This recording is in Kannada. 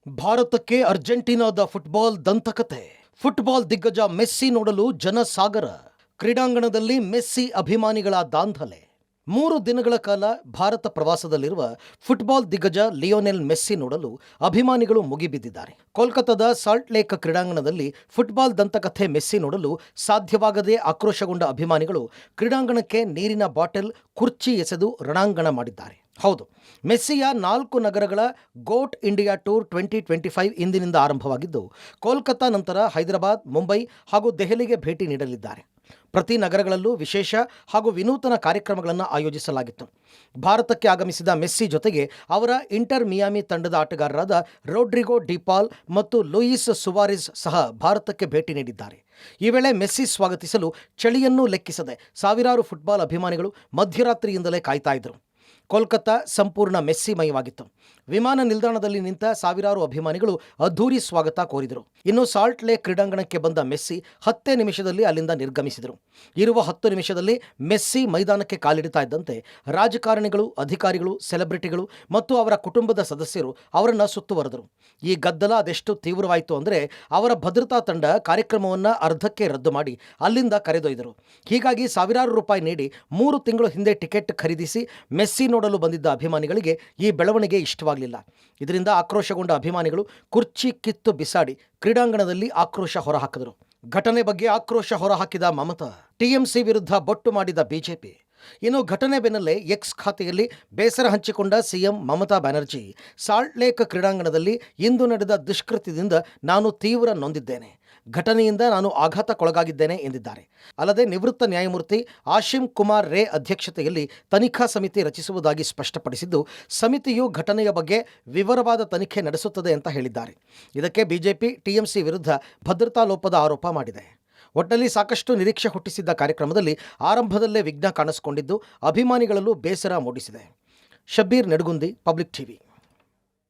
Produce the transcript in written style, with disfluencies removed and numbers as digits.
ಭಾರತಕ್ಕೆ ಅರ್ಜೆಂಟೀನಾದ ಫುಟ್ಬಾಲ್ ದಂತಕತೆ. ಫುಟ್ಬಾಲ್ ದಿಗ್ಗಜ ಮೆಸ್ಸಿ ನೋಡಲು ಜನಸಾಗರ. ಕ್ರೀಡಾಂಗಣದಲ್ಲಿ ಮೆಸ್ಸಿ ಅಭಿಮಾನಿಗಳ ದಾಂಧಲೆ. 3 ದಿನಗಳ ಕಾಲ ಭಾರತ ಪ್ರವಾಸದಲ್ಲಿರುವ ಫುಟ್ಬಾಲ್ ದಿಗ್ಗಜ ಲಿಯೋನೆಲ್ ಮೆಸ್ಸಿ ನೋಡಲು ಅಭಿಮಾನಿಗಳು ಮುಗಿಬಿದ್ದಿದ್ದಾರೆ. ಕೋಲ್ಕತ್ತಾದ ಸಾಲ್ಟ್ ಲೇಕ್ ಕ್ರೀಡಾಂಗಣದಲ್ಲಿ ಫುಟ್ಬಾಲ್ ದಂತಕಥೆ ಮೆಸ್ಸಿ ನೋಡಲು ಸಾಧ್ಯವಾಗದೆ ಆಕ್ರೋಶಗೊಂಡ ಅಭಿಮಾನಿಗಳು ಕ್ರೀಡಾಂಗಣಕ್ಕೆ ನೀರಿನ ಬಾಟಲ್, ಕುರ್ಚಿ ಎಸೆದು ರಣಾಂಗಣ ಮಾಡಿದ್ದಾರೆ. ಹೌದು, ಮೆಸ್ಸಿಯ 4 ನಗರಗಳ ಗೋಟ್ ಇಂಡಿಯಾ ಟೂರ್ 2025 ಇಂದಿನಿಂದ ಆರಂಭವಾಗಿದ್ದು, ಕೋಲ್ಕತ್ತಾ ನಂತರ ಹೈದರಾಬಾದ್, ಮುಂಬೈ ಹಾಗೂ ದೆಹಲಿಗೆ ಭೇಟಿ ನೀಡಲಿದ್ದಾರೆ. ಪ್ರತಿ ನಗರಗಳಲ್ಲೂ ವಿಶೇಷ ಹಾಗೂ ವಿನೂತನ ಕಾರ್ಯಕ್ರಮಗಳನ್ನು ಆಯೋಜಿಸಲಾಗಿತ್ತು. ಭಾರತಕ್ಕೆ ಆಗಮಿಸಿದ ಮೆಸ್ಸಿ ಜೊತೆಗೆ ಅವರ ಇಂಟರ್ ಮಿಯಾಮಿ ತಂಡದ ಆಟಗಾರರಾದ ರೋಡ್ರಿಗೋ ಡಿಪಾಲ್ ಮತ್ತು ಲೂಯಿಸ್ ಸುವಾರೆಜ್ ಸಹ ಭಾರತಕ್ಕೆ ಭೇಟಿ ನೀಡಿದ್ದಾರೆ. ಈ ವೇಳೆ ಮೆಸ್ಸಿ ಸ್ವಾಗತಿಸಲು ಚಳಿಯನ್ನೂ ಲೆಕ್ಕಿಸದೆ ಸಾವಿರಾರು ಫುಟ್ಬಾಲ್ ಅಭಿಮಾನಿಗಳು ಮಧ್ಯರಾತ್ರಿಯಿಂದಲೇ ಕಾಯ್ತಾ ಇದ್ದರು. ಕೋಲ್ಕತ್ತಾ ಸಂಪೂರ್ಣ ಮೆಸ್ಸಿಮಯವಾಗಿತ್ತು. ವಿಮಾನ ನಿಲ್ದಾಣದಲ್ಲಿ ನಿಂತ ಸಾವಿರಾರು ಅಭಿಮಾನಿಗಳು ಅದ್ಧೂರಿ ಸ್ವಾಗತ ಕೋರಿದರು. ಇನ್ನು ಸಾಲ್ಟ್ ಲೇಕ್ ಕ್ರೀಡಾಂಗಣಕ್ಕೆ ಬಂದ ಮೆಸ್ಸಿ 10 ನಿಮಿಷದಲ್ಲಿ ಅಲ್ಲಿಂದ ನಿರ್ಗಮಿಸಿದರು. ಇರುವ 10 ನಿಮಿಷದಲ್ಲಿ ಮೆಸ್ಸಿ ಮೈದಾನಕ್ಕೆ ಕಾಲಿಡ್ತಾ ಇದ್ದಂತೆ ರಾಜಕಾರಣಿಗಳು, ಅಧಿಕಾರಿಗಳು, ಸೆಲೆಬ್ರಿಟಿಗಳು ಮತ್ತು ಅವರ ಕುಟುಂಬದ ಸದಸ್ಯರು ಅವರನ್ನು ಸುತ್ತುವರೆದರು. ಈ ಗದ್ದಲ ಅದೆಷ್ಟು ತೀವ್ರವಾಯಿತು ಅಂದರೆ ಅವರ ಭದ್ರತಾ ತಂಡ ಕಾರ್ಯಕ್ರಮವನ್ನು ಅರ್ಧಕ್ಕೆ ರದ್ದು ಮಾಡಿ ಅಲ್ಲಿಂದ ಕರೆದೊಯ್ದರು. ಹೀಗಾಗಿ ಸಾವಿರಾರು ರೂಪಾಯಿ ನೀಡಿ 3 ತಿಂಗಳು ಹಿಂದೆ ಟಿಕೆಟ್ ಖರೀದಿಸಿ ಮೆಸ್ಸಿ ನೋಡಲು ಬಂದಿದ್ದ ಅಭಿಮಾನಿಗಳಿಗೆ ಈ ಬೆಳವಣಿಗೆ ಇಷ್ಟವಾಗಲಿಲ್ಲ. ಇದರಿಂದ ಆಕ್ರೋಶಗೊಂಡ ಅಭಿಮಾನಿಗಳು ಕುರ್ಚಿ ಕಿತ್ತು ಬಿಸಾಡಿ ಕ್ರೀಡಾಂಗಣದಲ್ಲಿ ಆಕ್ರೋಶ ಹೊರಹಾಕಿದರು. ಘಟನೆ ಬಗ್ಗೆ ಆಕ್ರೋಶ ಹೊರಹಾಕಿದ ಮಮತಾ, ಟಿಎಂಸಿ ವಿರುದ್ಧ ಬೊಟ್ಟು ಮಾಡಿದ ಬಿಜೆಪಿ. ಇನ್ನು ಘಟನೆ ಬೆನ್ನಲ್ಲೇ ಎಕ್ಸ್ ಖಾತೆಯಲ್ಲಿ ಬೇಸರ ಹಂಚಿಕೊಂಡ CM Mamata Banerjee, salt lake ಕ್ರೀಡಾಂಗಣದಲ್ಲಿ ಇಂದು ನಡೆದ ದುಷ್ಕೃತ್ಯದಿಂದ ನಾನು ತೀವ್ರ ನೊಂದಿದ್ದೇನೆ. ಘಟನೆಯಿಂದ ನಾನು ಆಘಾತಕ್ಕೊಳಗಾಗಿದ್ದೇನೆ ಎಂದಿದ್ದಾರೆ. ಅಲ್ಲದೆ ನಿವೃತ್ತ ನ್ಯಾಯಮೂರ್ತಿ ಆಶಿಮ್ ಕುಮಾರ್ ರೇ ಅಧ್ಯಕ್ಷತೆಯಲ್ಲಿ ತನಿಖಾ ಸಮಿತಿ ರಚಿಸುವುದಾಗಿ ಸ್ಪಷ್ಟಪಡಿಸಿದ್ದು, ಸಮಿತಿಯು ಘಟನೆಯ ಬಗ್ಗೆ ವಿವರವಾದ ತನಿಖೆ ನಡೆಸುತ್ತದೆ ಅಂತ ಹೇಳಿದ್ದಾರೆ. ಇದಕ್ಕೆ ಬಿಜೆಪಿ ಟಿಎಂಸಿ ವಿರುದ್ಧ ಭದ್ರತಾ ಲೋಪದ ಆರೋಪ ಮಾಡಿದೆ. ಒಟ್ಟಲ್ಲಿ ಸಾಕಷ್ಟು ನಿರೀಕ್ಷೆ ಹುಟ್ಟಿಸಿದ್ದ ಕಾರ್ಯಕ್ರಮದಲ್ಲಿ ಆರಂಭದಲ್ಲೇ ವಿಘ್ನ ಕಾಣಿಸಿಕೊಂಡಿದ್ದು ಅಭಿಮಾನಿಗಳಲ್ಲೂ ಬೇಸರ ಮೂಡಿಸಿದೆ. Shabbir Nedagundi, public TV.